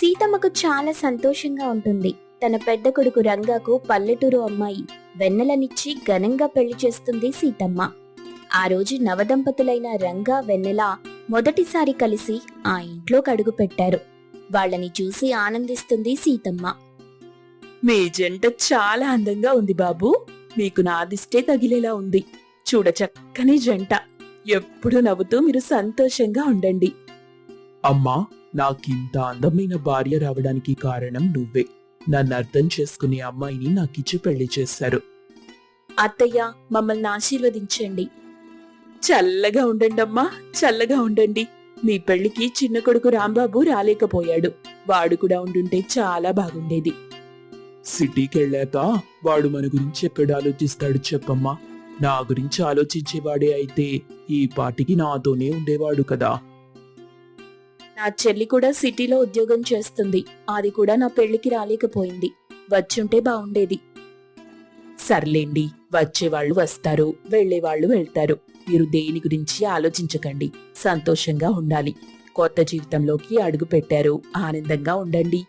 సీతమ్మకు చాలా సంతోషంగా ఉంటుంది. తన పెద్ద కొడుకు రంగాకు పల్లెటూరు అమ్మాయి వెన్నెలనిచ్చి ఘనంగా పెళ్లి చేస్తుంది సీతమ్మ. ఆ రోజు నవదంపతులైన రంగా, వెన్నెల మొదటిసారి కలిసి ఆ ఇంట్లోకి అడుగు పెట్టారు. వాళ్ళని చూసి ఆనందిస్తుంది సీతమ్మ. మీ జంట చాలా అందంగా ఉంది బాబూ. మీకు నాదిష్టే తగిలేలా ఉంది. చూడ చక్కని జంట. ఎప్పుడు నవ్వుతూ మీరు సంతోషంగా ఉండండి. అమ్మా, నాకింత అందమైన భార్య రావడానికి కారణం నువ్వే. నన్ను అర్థం చేసుకునే అమ్మాయిని నాకిచ్చి పెళ్లి చేశారు. అత్తయ్య, మమ్మల్ని ఆశీర్వదించండి. చల్లగా ఉండండమ్మా, చల్లగా ఉండండి. మీ పెళ్లికి చిన్న కొడుకు రాంబాబు రాలేకపోయాడు. వాడు కూడా ఉండుంటే చాలా బాగుండేది. సిటీకెళ్ళాక వాడు మన గురించి ఎక్కడ ఆలోచిస్తాడు చెప్పమ్మా? నా గురించి ఆలోచించేవాడే అయితే ఈ పాటికి నాతోనే ఉండేవాడు కదా. నా చెల్లి కూడా సిటీలో ఉద్యోగం చేస్తుంది. అది కూడా నా పెళ్లికి రాలేకపోయింది. వచ్చుంటే బాగుండేది. సర్లేండి, వచ్చేవాళ్లు వస్తారు, వెళ్లేవాళ్లు వెళ్తారు. మీరు దేని గురించి ఆలోచించకండి. సంతోషంగా ఉండాలి. కొత్త జీవితంలోకి అడుగు పెట్టారు. ఆనందంగా ఉండండి.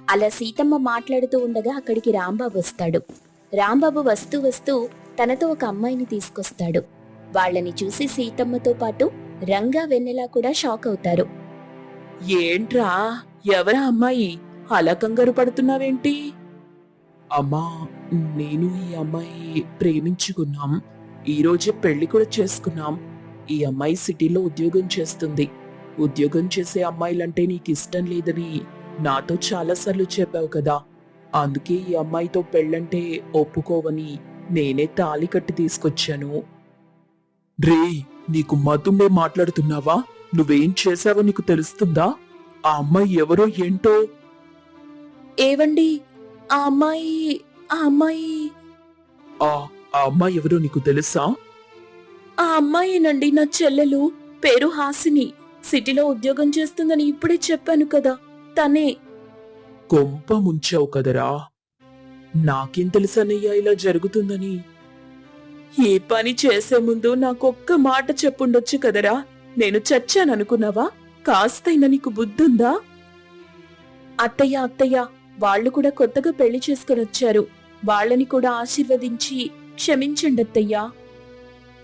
అలా సీతమ్మ మాట్లాడుతూ ఉండగా అక్కడికి రాంబాబు వస్తాడు. రాంబాబు వస్తూ వస్తూ తనతో ఒక అమ్మాయిని తీసుకొస్తాడు. వాళ్ళని చూసి సీతమ్మతో పాటు రంగా, వెన్నెల కూడా షాక్ అవుతారు. ఏంట్రా, ఎవరా అమ్మాయి? అలా కంగారు పడుతున్నావేంటి? అమ్మా, నేను ఈ అమ్మాయి ప్రేమించుకున్నాం. ఈ రోజే పెళ్లి కూడా చేసుకున్నాం. ఈ అమ్మాయి సిటీలో ఉద్యోగం చేస్తుంది. ఉద్యోగం చేసే అమ్మాయిలంటే నీకిష్టం లేదని నాతో చాలాసార్లు చెప్పావు కదా. అందుకే ఈ అమ్మాయితో పెళ్ళంటే ఒప్పుకోవని నేనే తాళి కట్టి తీసుకొచ్చాను. రే, నీకు మతుండే మాట్లాడుతున్నావా? నువ్వేం చేశావో నీకు తెలుస్తుందా? ఆ అమ్మాయి ఎవరో ఏంటో. ఏవండి, ఆ అమ్మాయి ఆ అమ్మాయి ఆ అమ్మాయి ఎవరో నీకు తెలుసా? ఆ అమ్మాయేనండి, నా చెల్లెలు. పేరు హాసిని. సిటీలో ఉద్యోగం చేస్తుందని ఇప్పుడే చెప్పాను కదా, తనే. కొంప ముంచావు కదరా. నాకేం తెలుసనయ్యా ఇలా జరుగుతుందని? ఈ పని చేసే ముందు నాకొక్క మాట చెప్పుండొచ్చు కదరా. నేను చచ్చాననుకున్నావా? కాస్తైనా నీకు బుద్ధుందా? అత్తయ్య, అత్తయ్య, వాళ్ళు కూడా కొత్తగా పెళ్లి చేసుకుని వచ్చారు. వాళ్ళని కూడా ఆశీర్వదించి క్షమించండి అత్తయ్యా.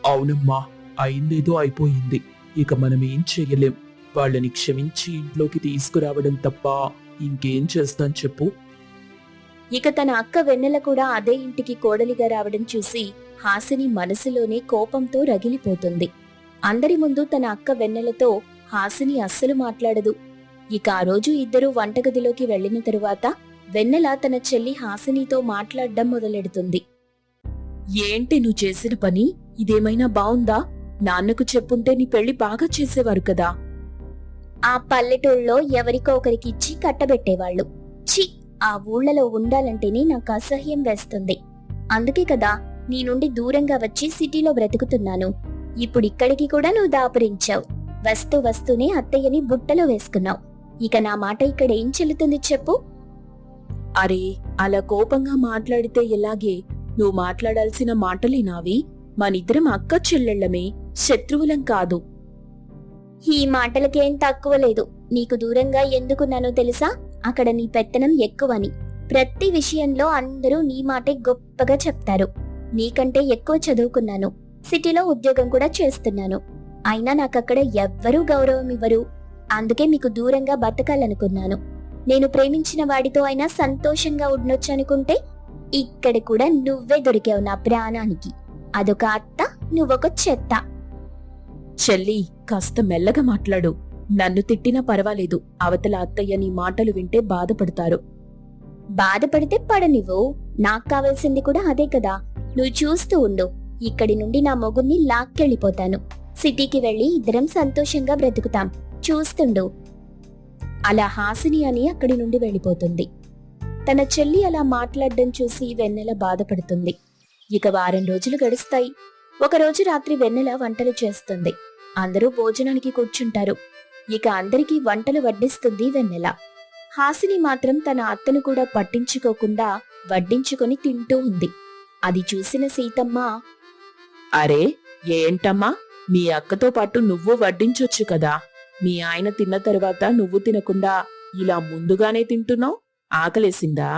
అవునమ్మా, అయిందేదో అయిపోయింది. ఇక మనం ఏం చెయ్యలేం. వాళ్ళని క్షమించి ఇంట్లోకి తీసుకురావడం తప్ప ఇంకేం చేస్తాం చెప్పు? ఇక తన అక్క వెన్నెల కూడా అదే ఇంటికి కోడలిగా రావడం చూసి హాసిని మనసులోనే కోపంతో రగిలిపోతుంది. అందరి ముందు తన అక్క వెన్నెలతో హాసిని అస్సలు మాట్లాడదు. ఇక ఆ రోజు ఇద్దరూ వంటగదిలోకి వెళ్లిన తరువాత వెన్నెల తన చెల్లి హాసినితో మాట్లాడడం మొదలెడుతుంది. ఏంటి నువ్వు చేసిన పని? ఇదేమైనా బావుందా? నాన్నకు చెప్పుంటే నీ పెళ్లి బాగా చేసేవారు కదా. ఆ పల్లెటూళ్ళలో ఎవరికో ఒకరికి ఇచ్చి కట్టబెట్టేవాళ్లు. ఛీ, ఆ ఊళ్లలో ఉండాలంటేనే నాకు అసహ్యం వేస్తుంది. అందుకే కదా నీ నుండి దూరంగా వచ్చి సిటీలో బ్రతుకుతున్నాను. ఇప్పుడిక్కడికి కూడా నువ్వు దాపురించావు. వస్తూ వస్తూనే అత్తయ్యని బుట్టలో వేసుకున్నావు. ఇక నా మాట ఇక్కడ ఏం చెల్లుతుంది చెప్పు? అరే, అలా కోపంగా మాట్లాడితే ఎలాగే? నువ్వు మాట్లాడాల్సిన మాటలే నావి. మనిద్దరం అక్క చెల్లెళ్లమే, శత్రువులం కాదు. ఈ మాటలకేం తక్కువ లేదు. నీకు దూరంగా ఎందుకున్నానో తెలుసా? అక్కడ నీ పెత్తనం ఎక్కువని. ప్రతి విషయంలో అందరూ నీ మాటే గొప్పగా చెప్తారు. నీకంటే ఎక్కువ చదువుకున్నాను. సిటీలో ఉద్యోగం కూడా చేస్తున్నాను. అయినా నాకక్కడ ఎవ్వరూ గౌరవం ఇవ్వరు. అందుకే మీకు దూరంగా బతకాలనుకున్నాను. నేను ప్రేమించిన వాడితో అయినా సంతోషంగా ఉండొచ్చనుకుంటే ఇక్కడ కూడా నువ్వే దొరికావు నా ప్రాణానికి. అదొక అత్త, నువ్వొక చెత్త. చెల్లి, కాస్త మెల్లగా మాట్లాడు. నన్ను తిట్టినా పర్వాలేదు. అవతల అత్తయ్య నీ మాటలు వింటే బాధపడతారు. బాధపడితే పడనివ్వు. నాకు కావాల్సింది కూడా అదే కదా. నువ్వు చూస్తూ ఉండు. ఇక్కడి నుండి నా మొగుణ్ణి లాక్కెళ్ళిపోతాను. సిటీకి వెళ్లి ఇద్దరం సంతోషంగా బ్రతుకుతాం. చూస్తుండు. అలా హాసిని అని అక్కడి నుండి వెళ్ళిపోతుంది. తన చెల్లి అలా మాట్లాడడం చూసి వెన్నెల బాధపడుతుంది. ఇక వారం రోజులు గడుస్తాయి. ఒకరోజు రాత్రి వెన్నెల వంటలు చేస్తుంది. అందరూ భోజనానికి కూర్చుంటారు. ఇక అందరికీ వంటలు వడ్డిస్తుంది వెన్నెల. హాసిని మాత్రం తన అత్తను కూడా పట్టించుకోకుండా వడ్డించుకొని తింటూ ఉంది. అది చూసిన సీతమ్మ, అరే ఏంటమ్మా, నీ అక్కతో పాటు నువ్వు వడ్డించొచ్చు కదా. మీ ఆయన తిన్న తరువాత నువ్వు తినకుండా ఇలా ముందుగానే తింటున్నావు? ఆకలేసిందా?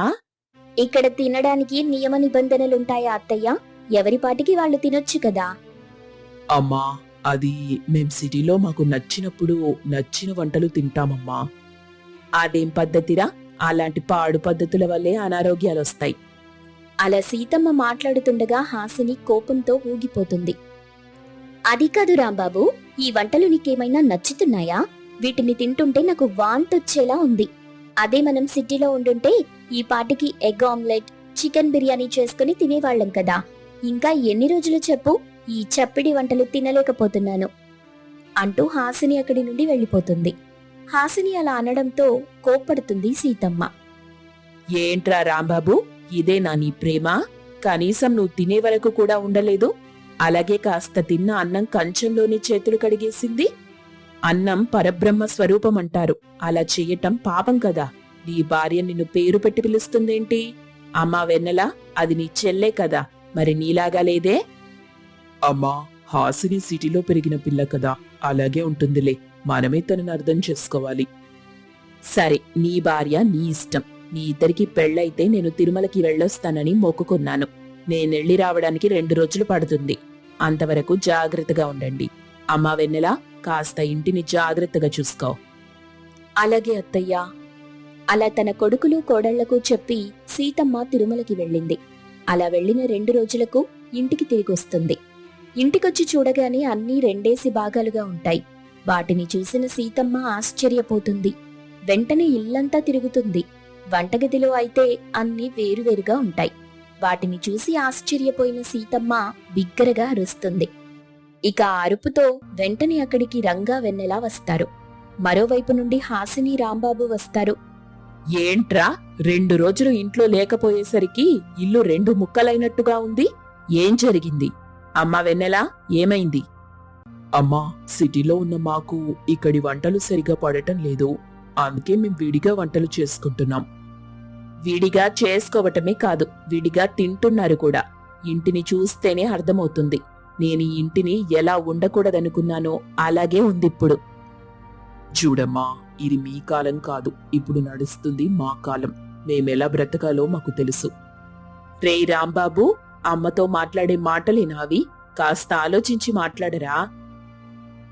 ఇక్కడ తినడానికి నియమ నిబంధనలుంటాయా అత్తయ్య? ఎవరి పాటికి వాళ్ళు తినొచ్చు కదా. అమ్మా, అది మేం సిటీలో మాకు నచ్చినప్పుడు నచ్చిన వంటలు తింటామమ్మా. అదేం పద్ధతిరా? అలాంటి పాడు పద్ధతుల వల్లే అనారోగ్యాలొస్తాయి. అలా సీతమ్మ మాట్లాడుతుండగా హాసిని కోపంతో ఊగిపోతుంది. అది కాదు రాంబాబు, ఈ వంటలు నీకేమైనా నచ్చుతున్నాయా? వీటిని తింటుంటే నాకు వాంతొచ్చేలా ఉంది. అదే మనం సిటీలో ఉండుంటే ఈ పాటికి ఎగ్ ఆమ్లెట్, చికెన్ బిర్యానీ చేసుకుని తినేవాళ్ళం కదా. ఇంకా ఎన్ని రోజులు చెప్పు ఈ చప్పిడి వంటలు తినలేకపోతున్నాను అంటూ హాసిని అక్కడి నుండి వెళ్ళిపోతుంది. హాసిని అలా అనడంతో కోప్పడుతుంది సీతమ్మ. ఏంట్రా రాంబాబు, ఇదేనా నీ ప్రేమ? కనీసం నువ్వు తినే వరకు కూడా ఉండలేదు. అలాగే కాస్త తిన్న అన్నం కంచంలోని చేతులు కడిగేసింది. అన్నం పరబ్రహ్మ స్వరూపం అంటారు. అలా చెయ్యటం పాపం కదా. నీ భార్య నిన్ను పేరు పెట్టి పిలుస్తుందేంటి? అమ్మా వెన్నెల, అది నీ చెల్లే కదా, మరి నీలాగా లేదే? అమ్మా, హాసిని సిటీలో పెరిగిన పిల్ల కదా, అలాగే ఉంటుందిలే. మనమే తనని అర్థం చేసుకోవాలి. సరే, నీ భార్య నీ ఇష్టం. నీ ఇద్దరికి పెళ్ళైతే నేను తిరుమలకి వెళ్ళొస్తానని మొక్కుకున్నాను. నేనెళ్ళి రావడానికి 2 రోజులు పడుతుంది. అంతవరకు జాగ్రత్తగా ఉండండి. అమ్మా వెన్నెల, కాస్త ఇంటిని జాగ్రత్తగా చూసుకో. అలాగే అత్తయ్యా. అలా తన కొడుకులు కోడళ్లకు చెప్పి సీతమ్మ తిరుమలకి వెళ్ళింది. అలా వెళ్లిన 2 రోజులకు ఇంటికి తిరిగొస్తుంది. ఇంటికొచ్చి చూడగానే అన్నీ 2 భాగాలుగా ఉంటాయి. వాటిని చూసిన సీతమ్మ ఆశ్చర్యపోతుంది. వెంటనే ఇల్లంతా తిరుగుతుంది. వంటగదిలో అయితే అన్నీ వేరువేరుగా ఉంటాయి. వాటిని చూసి ఆశ్చర్యపోయిన సీతమ్మ బిగ్గరగా అరుస్తుంది. ఇక ఆ అరుపుతో వెంటనే అక్కడికి రంగా వెన్నెలా వస్తారు. మరోవైపు నుండి హాసిని రాంబాబు వస్తారు. ఏంట్రా, 2 రోజులు ఇంట్లో లేకపోయేసరికి ఇల్లు 2 ముక్కలైనట్టుగా ఉంది. ఏం జరిగింది? అమ్మా వెన్నెలా, ఏమైంది? అమ్మా, సిటీలో ఉన్న మాకు ఇక్కడి వంటలు సరిగా పడటం లేదు. అందుకే మేం విడిగా వంటలు చేసుకుంటున్నాం. విడిగా చేసుకోవటమే కాదు, విడిగా తింటున్నారు కూడా. ఇంటిని చూస్తేనే అర్థమవుతుంది. నేను ఈ ఇంటిని ఎలా ఉండకూడదనుకున్నానో అలాగే ఉందిప్పుడు. చూడమ్మా, ఇది మీ కాలం కాదు, ఇప్పుడు నడుస్తుంది మా కాలం. మేమెలా బ్రతకాలో మాకు తెలుసు. రేయ్ రాంబాబు, అమ్మతో మాట్లాడే మాటలేనావి? కాస్త ఆలోచించి మాట్లాడరా.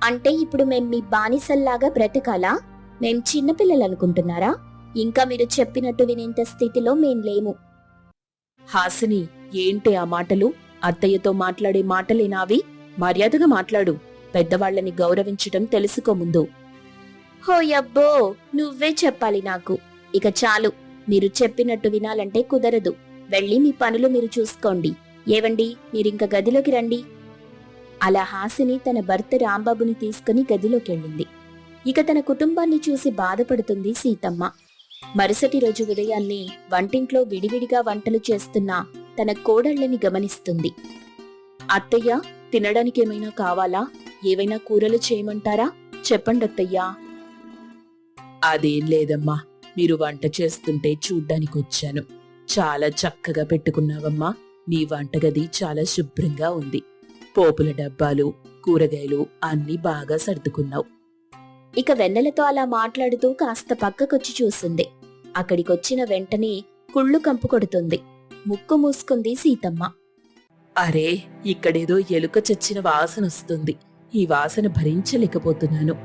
అంటే ఇప్పుడు మేం మీ బానిసల్లాగా బ్రతకాలా? మేం చిన్నపిల్లలనుకుంటున్నారా? ఇంకా మీరు చెప్పినట్టు వినేంత స్థితిలో మేం లేము. హాసిని, ఏంటి ఆ మాటలు? అత్తయ్యతో మాట్లాడే మాటలేనావి? మర్యాదగా మాట్లాడు. పెద్దవాళ్లని గౌరవించటం తెలుసుకో ముందు. హోయబ్బో, నువ్వే చెప్పాలి నాకు. ఇక చాలు, మీరు చెప్పినట్టు వినాలంటే కుదరదు. వెళ్ళి మీ పనులు మీరు చూసుకోండి. ఏవండి, మీరింక గదిలోకి రండి. అలా హాసిని తన భర్త రాంబాబుని తీసుకుని గదిలోకెళ్ళింది. ఇక తన కుటుంబాన్ని చూసి బాధపడుతుంది సీతమ్మ. మరుసటి రోజు ఉదయాన్నే వంటింట్లో విడివిడిగా వంటలు చేస్తున్న తన కోడళ్లని గమనిస్తుంది. అత్తయ్య, తినడానికేమైనా కావాలా? ఏవైనా కూరలు చేయమంటారా? చెప్పండి అత్తయ్యా. అదేం లేదమ్మా, మీరు వంట చేస్తుంటే చూడ్డానికొచ్చాను. చాలా చక్కగా పెట్టుకున్నావమ్మా. నీ వంటగది చాలా శుభ్రంగా ఉంది. పోపుల డబ్బాలు, కూరగాయలు అన్నీ బాగా సర్దుకున్నావు. ఇక వెన్నెలతో అలా మాట్లాడుతూ కాస్త పక్కకొచ్చి చూసింది. అక్కడికొచ్చిన వెంటనే కుళ్ళు కంపు కొడుతుంది. ముక్కు మూసుకుంది సీతమ్మ. అరే, ఇక్కడేదో ఎలుక చచ్చిన వాసన వస్తుంది. ఈ వాసన భరించలేకపోతున్నాను.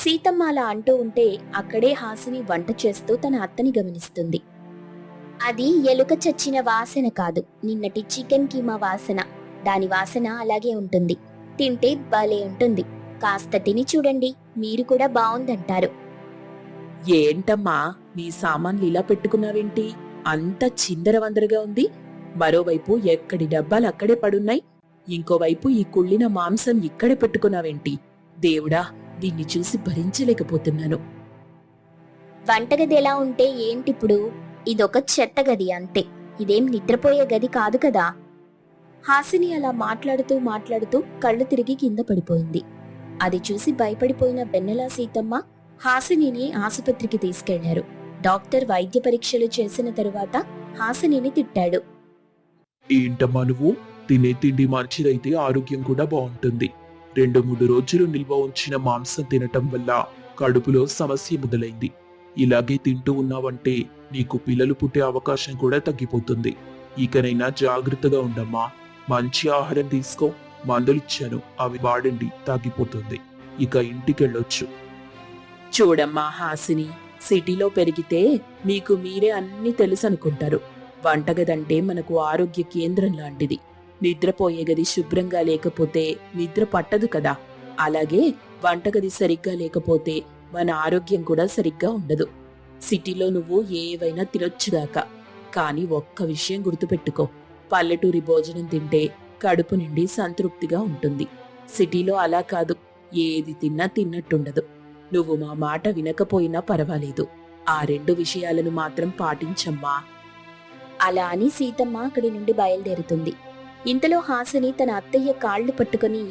సీతమ్మ అలా అంటూ ఉంటే అక్కడే హాసిని వంట చేస్తూ తన అత్తని గమనిస్తుంది. అది ఎలుక చచ్చిన వాసన కాదు, నిన్నటి చికెన్ కీమా వాసన. దాని వాసన అలాగే ఉంటుంది. తింటే భలే ఉంటుంది. కాస్త తిని చూడండి, మీరు కూడా బావుందంటారు. ఏంటమ్మా, నీ సామాన్లు ఇలా పెట్టుకున్నావేంటి? అంత చిందరవందరగా ఉంది. మరోవైపు ఎక్కడి డబ్బాలు అక్కడే పడున్నాయి. ఇంకోవైపు ఈ కుళ్ళిన మాంసం ఇక్కడే పెట్టుకున్నావేంటి? దేవుడా, దీన్ని చూసి భరించలేకపోతున్నాను. వంటగది ఎలా ఉంటే ఏంటిప్పుడు? ఇదొక చెత్త గది అంతే. ఇదేం నిద్రపోయే గది కాదు కదా. హాసిని అలా మాట్లాడుతూ మాట్లాడుతూ కళ్ళు తిరిగి కింద పడిపోయింది. అది చూసి భయపడిపోయిన వెన్నెల సీతమ్మ హాసినిని ఆసుపత్రికి తీసుకెళ్లారు. డాక్టర్ వైద్య పరీక్షలు చేసిన తరువాత హాసినిని తిట్టాడు. ఏంటమ్మా నువ్వు? తినే తిండి మంచిదైతే ఆరోగ్యం కూడా బాగుంటుంది. 2-3 రోజులు నిల్వ ఉంచిన మాంసం తినటం వల్ల కడుపులో సమస్య మొదలైంది. ఇలాగే తింటూ ఉన్నావంటే నీకు పిల్లలు పుట్టే అవకాశం కూడా తగ్గిపోతుంది. ఇకనైనా జాగ్రత్తగా ఉండమ్మా. మంచి ఆహారం తీసుకో. మందులిచ్చాను, అవి వాడండి, తగ్గిపోతుంది. ఇక ఇంటికెళ్ళొచ్చు. చూడమ్మా హాసిని, సిటీలో పెరిగితే మీకు మీరే అన్నీ తెలుసు అనుకుంటారు. వంటగదంటే మనకు ఆరోగ్య కేంద్రం లాంటిది. నిద్రపోయే గది శుభ్రంగా లేకపోతే నిద్ర పట్టదు కదా. అలాగే వంటగది సరిగ్గా లేకపోతే మన ఆరోగ్యం కూడా సరిగ్గా ఉండదు. సిటీలో నువ్వు ఏవైనా తినొచ్చుగాక, కానీ ఒక్క విషయం గుర్తుపెట్టుకో, పల్లెటూరి భోజనం తింటే కడుపు నిండి సంతృప్తిగా ఉంటుంది. సిటీలో అలా కాదు, ఏది తిన్నా తిన్నట్టుండదు. నువ్వు మా మాట వినకపోయినా పర్వాలేదు, ఆ 2 విషయాలను మాత్రం పాటించమ్మా. అలా అని సీతమ్మ అక్కడి నుండి బయలుదేరుతుంది. ఇంతలో హాసిని తన అత్తయ్య కాళ్ళు పట్టుకుని,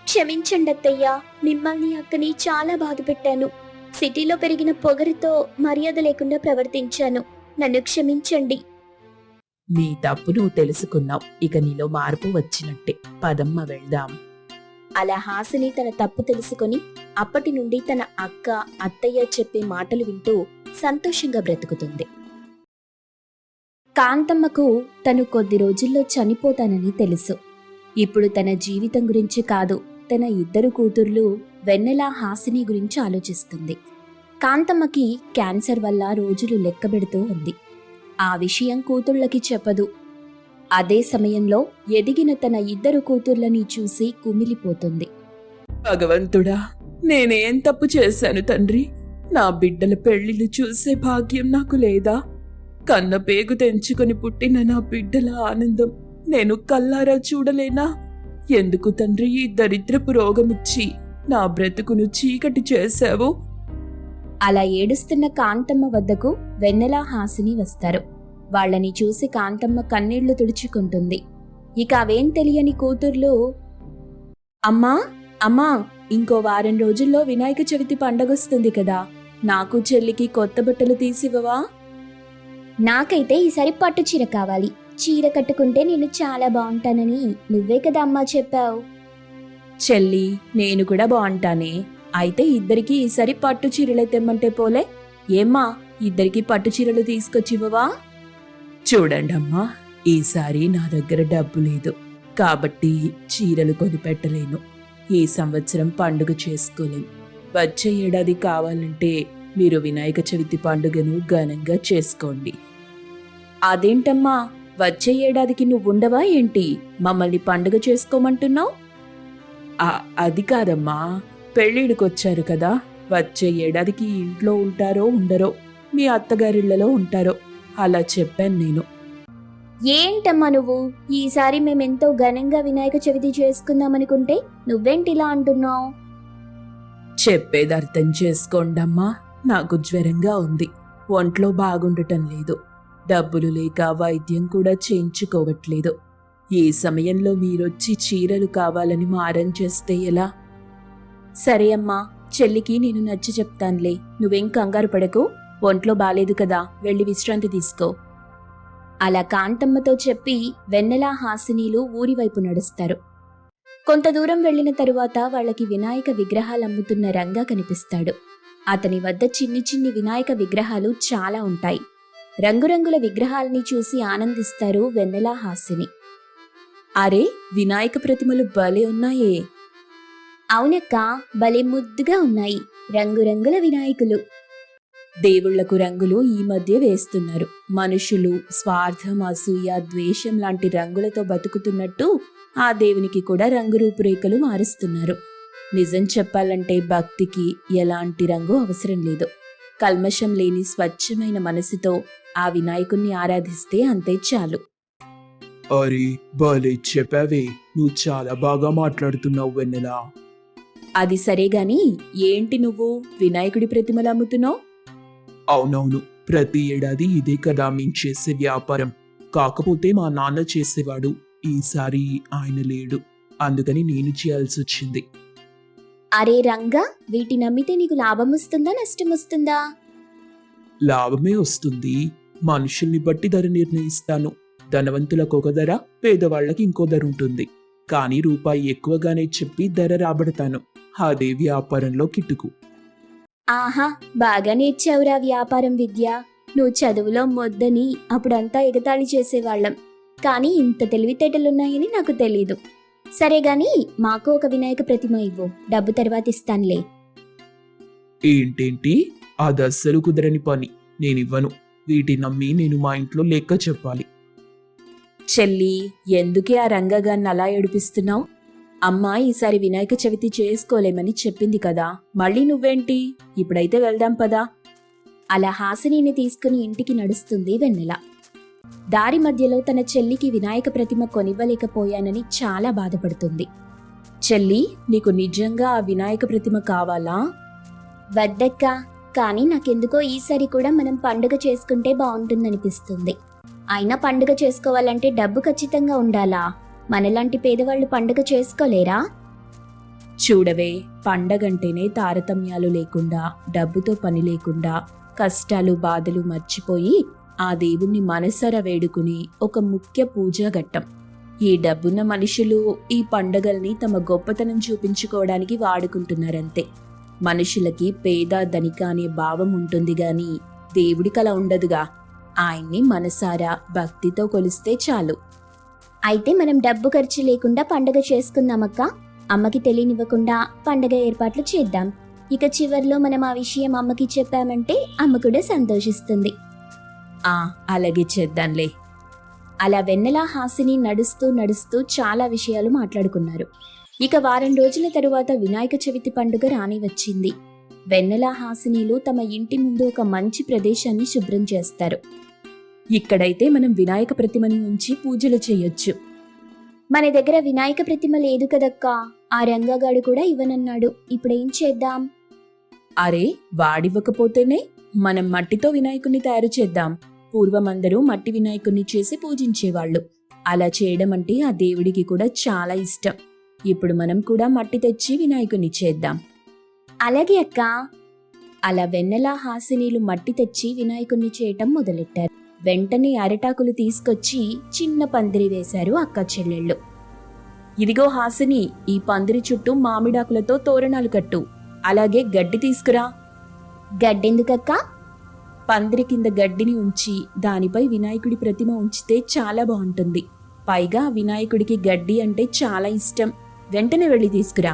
క్షమించండి అత్తయ్య, మిమ్మల్ని అక్కని చాలా బాధ పెట్టాను. సిటీలో పెరిగిన పొగరుతో మర్యాద లేకుండా ప్రవర్తించాను. నన్ను క్షమించండి. నీ తప్పు నువ్వు తెలుసుకున్నావు, ఇక నీలో మార్పు వచ్చినట్టే. పదమ్మ వెళ్దాం. అలా హాసిని తన తప్పు తెలుసుకొని అప్పటి నుండి తన అక్క అత్తయ్య చెప్పే మాటలు వింటూ సంతోషంగా బ్రతుకుతుంది. కాంతమ్మకు తను కొద్ది రోజుల్లో చనిపోతానని తెలుసు. ఇప్పుడు తన జీవితం గురించి కాదు, తన 2 కూతుర్లు వెన్నెల హాసిని గురించి ఆలోచిస్తుంది. కాంతమ్మకి క్యాన్సర్ వల్ల రోజులు లెక్కబెడుతూ ఉంది. ఆ విషయం కూతుళ్ళకి చెప్పదు. అదే సమయంలో ఎదిగిన తన 2 కూతుర్లని చూసి కుమిలిపోతుంది. భగవంతుడా, నేనేం తప్పు చేశాను తండ్రి? నా బిడ్డల పెళ్లిళ్ళు చూసే భాగ్యం నాకు లేదా? కన్న పేగు తెంచుకొని పుట్టిన నా బిడ్డల ఆనందం నేను కల్లారా చూడలేనా? ఎందుకు తండ్రి ఈ దరిద్రపు రోగమిచ్చి నా బ్రతుకును చీకటి చేశావు? అలా ఏడుస్తున్న కాంతమ్మ వద్దకు వెన్నెల హాసిని వస్తారు. వాళ్ళని చూసి కాంతమ్మ కన్నీళ్లు తుడుచుకుంటుంది. ఇక అవేం తెలియని కూతుర్లు, అమ్మా అమ్మా, ఇంకో వారం రోజుల్లో వినాయక చవితి పండగొస్తుంది కదా, నాకు చెల్లికి కొత్త బట్టలు తీసివ్వవా? నాకైతే ఈసారి పట్టు చీర కావాలి. చీర కట్టుకుంటే నేను చాలా బాగుంటానని నువ్వే కదా అమ్మా చెప్పావు. చెల్లి, నేను కూడా బాగుంటానే. అయితే ఇద్దరికి ఈసారి పట్టు చీరలే తెమ్మంటే పోలే? ఏమ్మా, ఇద్దరికి పట్టు చీరలు తీసుకొచ్చివ్వవా? చూడండమ్మా, ఈసారి నా దగ్గర డబ్బు లేదు కాబట్టి చీరలు కొనిపెట్టలేను. ఈ సంవత్సరం పండుగ చేసుకోలేం. వచ్చే ఏడాది కావాలంటే మీరు వినాయక చవితి పండుగను ఘనంగా చేసుకోండి. అదేంటమ్మా, వచ్చే ఏడాదికి నువ్వుండవా ఏంటి? మమ్మల్ని పండుగ చేసుకోమంటున్నావు? అది కాదమ్మా, పెళ్ళిడికొచ్చారు కదా, వచ్చే ఏడాదికి ఇంట్లో ఉంటారో ఉండరో, మీ అత్తగారిళ్లలో ఉంటారో, అలా చెప్పాను నేను. ఏంటమ్మా నువ్వు, ఈసారి మేమెంతో ఘనంగా వినాయక చవితి చేసుకుందామనుకుంటే నువ్వేంటిలా అంటున్నావు? చెప్పేది అర్థం చేసుకోండమ్మా, నాకు జ్వరంగా ఉంది, ఒంట్లో బాగుండటం లేదు, డబ్బులు లేక వైద్యం కూడా చేయించుకోవట్లేదు. ఈ సమయంలో మీరొచ్చి చీరలు కావాలని మారం చేస్తే ఎలా? సరే అమ్మా, చెల్లికి నేను నచ్చి చెప్తానులే, నువ్వేం కంగారు పడకు. ఒంట్లో బాలేదు కదా, వెళ్ళి విశ్రాంతి తీసుకో. అలా కాంతమ్మతో చెప్పి వెన్నెల హాసినీలు ఊరివైపు నడుస్తారు. కొంత దూరం వెళ్లిన తరువాత వాళ్ళకి వినాయక విగ్రహాలు అమ్ముతున్న రంగా కనిపిస్తాడు. అతని వద్ద చిన్ని చిన్ని వినాయక విగ్రహాలు చాలా ఉంటాయి. రంగురంగుల విగ్రహాలని చూసి ఆనందిస్తారు వెన్నెల హాసిని. అరే, వినాయక ప్రతిమలు భలే ఉన్నాయే! అవునక్క, భలే ముద్దుగా ఉన్నాయి రంగురంగుల వినాయకులు. దేవుళ్లకు రంగులు ఈ మధ్య వేస్తున్నారు. మనుషులు స్వార్థం, అసూయ, ద్వేషం లాంటి రంగులతో బతుకుతున్నట్టు ఆ దేవునికి కూడా రంగు రూపురేఖలు మారుస్తున్నారు. నిజం చెప్పాలంటే భక్తికి ఎలాంటి రంగు అవసరం లేదు. కల్మషం లేని స్వచ్ఛమైన మనసుతో ఆ వినాయకుణ్ణి ఆరాధిస్తే అంతే చాలు. అరే భలే చెప్పావే, నువ్వు చాలా బాగా మాట్లాడుతున్నావు వెన్నెలా. అది సరేగాని, ఏంటి నువ్వు వినాయకుడి ప్రతిమలు అమ్ముతున్నావు? అవునవును, ప్రతి ఏడాది ఇదే కదా మేము చేసే వ్యాపారం. కాకపోతే మా నాన్న చేసేవాడు, ఈసారి ఆయన లేడు, అందుకని నేను చేయాల్సి వచ్చింది. అరే రంగా, వీటిని అమ్మితే నీకు లాభం వస్తుందా నష్టం వస్తుందా? లాభమే వస్తుంది. మనుషుల్ని బట్టి ధర నిర్ణయిస్తాను. ధనవంతులకు ఒక ధర, పేదవాళ్ళకి ఇంకో ధర ఉంటుంది. కానీ రూపాయి ఎక్కువగానే చెప్పి ధర రాబడతాను. అదే వ్యాపారంలో కిటుకు. ఆహా, బాగానే ఇచ్చావురా వ్యాపారం విద్య. నువ్వు చదువులో మొద్దని అప్పుడంతా ఎగతాళి చేసేవాళ్ళం, కానీ ఇంత తెలివితేటలున్నాయని నాకు తెలీదు. సరే గాని మాకు ఒక వినాయక ప్రతిమ ఇవ్వు, డబ్బు తర్వాత ఇస్తానులే. ఏంటేంటి? అది అస్సలు కుదరని పని. నేనివ్వను. వీటి నమ్మి నేను మా ఇంట్లో లెక్క చెప్పాలి. చెల్లి, ఎందుకే ఆ రంగగాన్ని అలా ఏడిపిస్తున్నావు? అమ్మ ఈసారి వినాయక చవితి చేసుకోలేమని చెప్పింది కదా, మళ్ళీ నువ్వేంటి? ఇప్పుడైతే వెళ్దాం పదా. అలా హాసినిని తీసుకుని ఇంటికి నడుస్తుంది వెన్నెల. దారి మధ్యలో తన చెల్లికి వినాయక ప్రతిమ కొనివ్వలేకపోయానని చాలా బాధపడుతుంది. చెల్లి, నీకు నిజంగా ఆ వినాయక ప్రతిమ కావాలా? వద్దక్క, కానీ నాకెందుకో ఈసారి కూడా మనం పండుగ చేసుకుంటే బాగుంటుందనిపిస్తుంది. అయినా పండుగ చేసుకోవాలంటే డబ్బు ఖచ్చితంగా ఉండాలా? మనలాంటి పేదవాళ్ళు పండుగ చేసుకోలేరా? చూడవే, పండగంటేనే తారతమ్యాలు లేకుండా, డబ్బుతో పని లేకుండా, కష్టాలు బాధలు మర్చిపోయి ఆ దేవుణ్ణి మనసారా వేడుకుని ఒక ముఖ్య పూజా ఘట్టం. ఈ డబ్బున్న మనుషులు ఈ పండగల్ని తమ గొప్పతనం చూపించుకోవడానికి వాడుకుంటున్నారంతే. మనుషులకి పేద ధనిక అనే భావం ఉంటుంది గాని దేవుడికి అలా ఉండదుగా. ఆయన్ని మనసారా భక్తితో కొలిస్తే చాలు. అయితే మనం డబ్బు ఖర్చు లేకుండా పండుగ చేసుకుందామక్క. అమ్మకి తెలియనివ్వకుండా పండగ ఏర్పాట్లు చేద్దాం. ఇక చివర్లో మనం ఆ విషయం అమ్మకి చెప్పామంటే అమ్మ కూడా సంతోషిస్తుంది. అలాగే చేద్దాంలే. అలా వెన్నెల హాసిని నడుస్తూ నడుస్తూ చాలా విషయాలు మాట్లాడుకున్నారు. ఇక వారం రోజుల తరువాత వినాయక చవితి పండుగ రాని వచ్చింది. వెన్నెల హాసినీలు తమ ఇంటి ముందు ఒక మంచి ప్రదేశాన్ని శుభ్రం చేస్తారు. ఇక్కడైతే మనం వినాయక ప్రతిమని ఉంచి పూజలు చేయొచ్చు. మన దగ్గర వినాయక ప్రతిమ లేదు కదక్కా. ఆ రంగగాడు కూడా ఇవ్వనన్నాడు. ఇప్పుడేం చేద్దాం? అరే, వాడివ్వకపోతేనే మనం మట్టితో వినాయకుణ్ణి తయారు చేద్దాం. పూర్వమందరూ మట్టి వినాయకుణ్ణి చేసి పూజించేవాళ్లు. అలా చేయడం అంటే ఆ దేవుడికి కూడా చాలా ఇష్టం. ఇప్పుడు మనం కూడా మట్టి తెచ్చి వినాయకుణ్ణి చేద్దాం. అలాగే అక్క. అలా వెన్నెల హాసినీలు మట్టి తెచ్చి వినాయకుణ్ణి చేయటం మొదలెట్టారు. వెంటనే అరిటాకులు తీసుకొచ్చి చిన్న పందిరి వేశారు అక్క చెల్లెళ్ళు. ఇదిగో హాసిని, ఈ పందిరి చుట్టూ మామిడాకులతో తోరణాలు కట్టు. అలాగే గడ్డి తీసుకురా. గడ్డెందుకక్కా? పందిరి కింద గడ్డిని ఉంచి దానిపై వినాయకుడి ప్రతిమ ఉంచితే చాలా బాగుంటుంది. పైగా వినాయకుడికి గడ్డి అంటే చాలా ఇష్టం. వెంటనే వెళ్ళి తీసుకురా.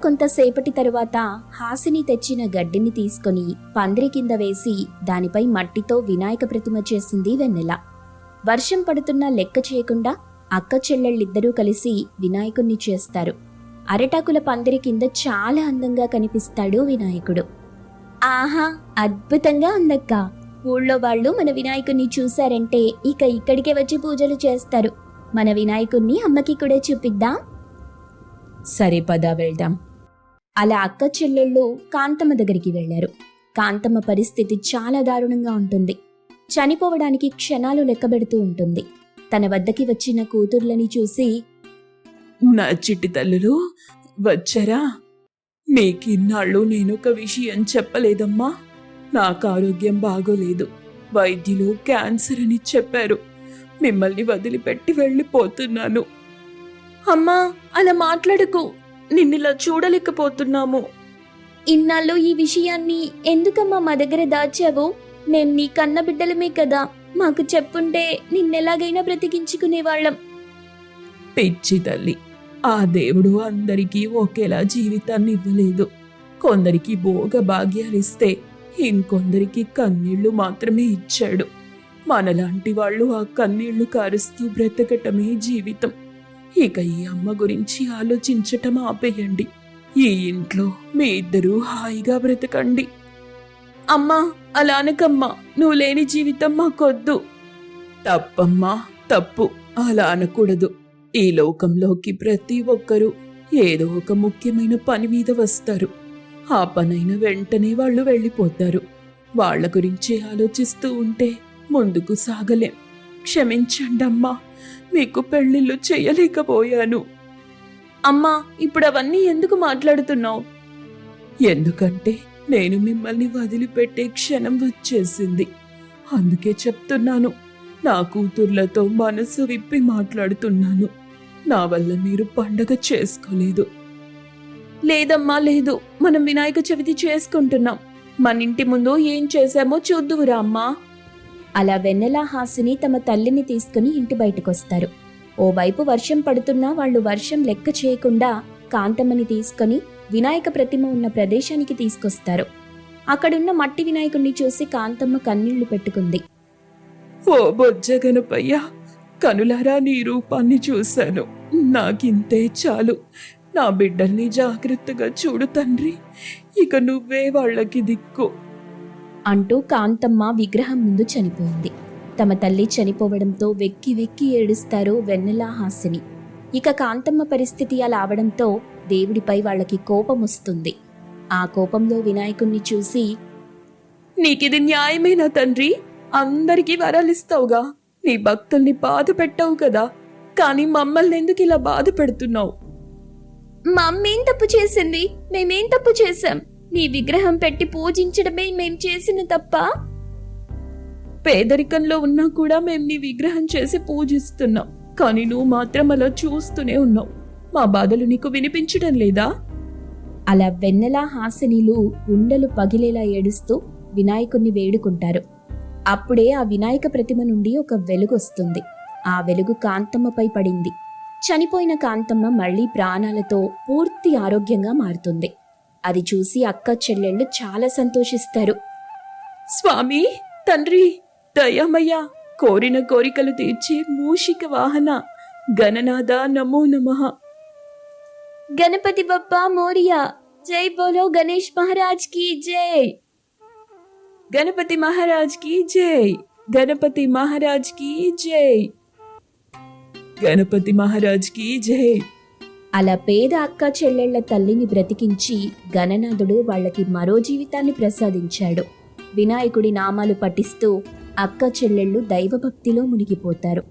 కొంతసేపటి తరువాత హాసిని తెచ్చిన గడ్డిని తీసుకుని పందిరి కింద వేసి దానిపై మట్టితో వినాయక ప్రతిమ చేసింది వెన్నెల. వర్షం పడుతున్నా లెక్క చేయకుండా అక్క చెల్లెళ్ళిద్దరూ కలిసి వినాయకుణ్ణి చేస్తారు. అరిటాకుల పందిరి కింద చాలా అందంగా కనిపిస్తాడు వినాయకుడు. ఆహా, అద్భుతంగా ఉందక్క. ఊళ్ళో వాళ్ళు మన వినాయకుణ్ణి చూశారంటే ఇక ఇక్కడికే వచ్చి పూజలు చేస్తారు. మన వినాయకుణ్ణి అమ్మకి కూడా చూపిద్దాం. సరే పద, వెళ్దాం. అలా అక్క చెల్లెళ్ళు కాంతమ్మ దగ్గరికి వెళ్లారు. కాంతమ్మ పరిస్థితి చాలా దారుణంగా ఉంటుంది. చనిపోవడానికి క్షణాలు లెక్కబెడుతూ ఉంటుంది. తన వద్దకి వచ్చిన కూతుర్లని చూసి, నా చిట్టి తల్లులు వచ్చారా? మీకిన్నాళ్ళు నేనొక విషయం చెప్పలేదమ్మా. నాకు ఆరోగ్యం బాగోలేదు. వైద్యులు క్యాన్సర్ అని చెప్పారు. మిమ్మల్ని వదిలిపెట్టి వెళ్ళిపోతున్నాను. అమ్మా, అలా మాట్లాడకు. నిన్నిలా చూడలేకపోతున్నాము. ఇన్నాళ్ళు ఈ విషయాన్ని ఎందుకమ్మా మా దగ్గర దాచావు? మేం నీ కన్న బిడ్డలమే కదా. మాకు చెప్పుంటే నిన్నెలాగైనా బ్రతికించుకునేవాళ్ళం. పిచ్చి తల్లి, ఆ దేవుడు అందరికీ ఒకేలా జీవితాన్ని ఇవ్వలేదు. కొందరికి భోగ భాగ్యాలిస్తే ఇంకొందరికి కన్నీళ్లు మాత్రమే ఇచ్చాడు. మనలాంటి వాళ్ళు ఆ కన్నీళ్లు కారుస్తూ బ్రతకటమే జీవితం. ఇక ఈ అమ్మ గురించి ఆలోచించటం ఆపేయండి. ఈ ఇంట్లో మీ ఇద్దరూ హాయిగా బ్రతకండి. అమ్మా, అలా అనకమ్మా. నువ్వు లేని జీవితం మాకొద్దు. తప్పమ్మా, తప్పు. అలా అనకూడదు. ఈ లోకంలోకి ప్రతి ఒక్కరూ ఏదో ఒక ముఖ్యమైన పని మీద వస్తారు. ఆ పనైన వెంటనే వాళ్ళు వెళ్ళిపోతారు. వాళ్ళ గురించి ఆలోచిస్తూ ఉంటే ముందుకు సాగలేం. క్షమించండమ్మా, మీకు పెళ్లిళ్ళు చేయలేకపోయాను. అమ్మా, ఇప్పుడు అవన్నీ ఎందుకు మాట్లాడుతున్నావు? ఎందుకంటే నేను మిమ్మల్ని వదిలిపెట్టే క్షణం వచ్చేసింది. అందుకే చెప్తున్నాను. నా కూతుర్లతో మనసు విప్పి మాట్లాడుతున్నాను. నా వల్ల మీరు పండగ చేసుకోలేదు. లేదమ్మా, లేదు. మనం వినాయక చవితి చేసుకుంటున్నాం. మన ఇంటి ముందు ఏం చేశామో చూద్దువురా అమ్మా. అలా వెన్నెల హాసిని తమ తల్లిని తీసుకుని ఇంటి బయటకొస్తారు. ఓవైపు వర్షం పడుతున్నా వాళ్ళు వర్షం లెక్క చేయకుండా కాంతమ్మని తీసుకుని వినాయక ప్రతిమ ఉన్న ప్రదేశానికి తీసుకొస్తారు. అక్కడున్న మట్టి వినాయకుణ్ణి చూసి కాంతమ్మ కన్నీళ్లు పెట్టుకుంది. ఓ బొజ్జ గణపయ్య, కనులారా నీ రూపాన్ని చూశాను. నాకింతే చాలు. నా బిడ్డల్ని జాగ్రత్తగా చూడు తండ్రి. ఇక నువ్వే వాళ్ళకి దిక్కు అంటూ కాంతమ్మ విగ్రహం ముందు చనిపోయింది. తమ తల్లి చనిపోవడంతో వెక్కి వెక్కి ఏడుస్తారు వెన్నెల హాసిని. ఇక కాంతమ్మ పరిస్థితి అలా అవడంతో దేవుడిపై వాళ్ళకి కోపం వస్తుంది. ఆ కోపంలో వినాయకుణ్ణి చూసి, నీకిది న్యాయమేనా తండ్రి? అందరికీ వరాలిస్తావుగా, నీ భక్తుల్ని బాధ పెట్టావు కదా, కానీ మమ్మల్ని ఎందుకు ఇలా బాధ పెడుతున్నావు? మా అమ్మేం తప్పు చేసింది? మేమేం తప్పు చేశాం? నీ విగ్రహం పెట్టి పూజించడమే మేం చేసిన తప్ప? పేదరికంలో ఉన్నా కూడా మేం నీ విగ్రహం చేసి పూజిస్తున్నాం, కానీ నువ్వు మాత్రం అలా చూస్తూనే ఉన్నావు. మా బాధలు నీకు వినిపించడం లేదా? అలా వెన్నెల హాసినిలు గుండెలు పగిలేలా ఏడుస్తూ వినాయకుణ్ణి వేడుకుంటారు. అప్పుడే ఆ వినాయక ప్రతిమ నుండి ఒక వెలుగొస్తుంది. ఆ వెలుగు కాంతమ్మపై పడింది. చనిపోయిన కాంతమ్మ మళ్లీ ప్రాణాలతో పూర్తి ఆరోగ్యంగా మారుతుంది. అది చూసి అక్క చెల్లెళ్ళు చాలా సంతోషిస్తారు. స్వామి, తండ్రి, దయమయ్య, కోరిన కోరికలు తీర్చే మూషిక వాహన గణనాథ నమో నమః. గణపతి బప్పా మోరియా, జై బోలో గణేష్ మహారాజ్ కి జై. గణపతి మహారాజ్ కి జై. గణపతి మహారాజ్ కి జై. గణపతి మహారాజ్ కి జై. అలా పేద అక్క చెల్లెళ్ల తల్లిని బ్రతికించి గణనాథుడు వాళ్ళకి మరో జీవితాన్ని ప్రసాదించాడు. వినాయకుడి నామాలు పఠిస్తూ అక్క చెల్లెళ్ళు దైవభక్తిలో మునిగిపోతారు.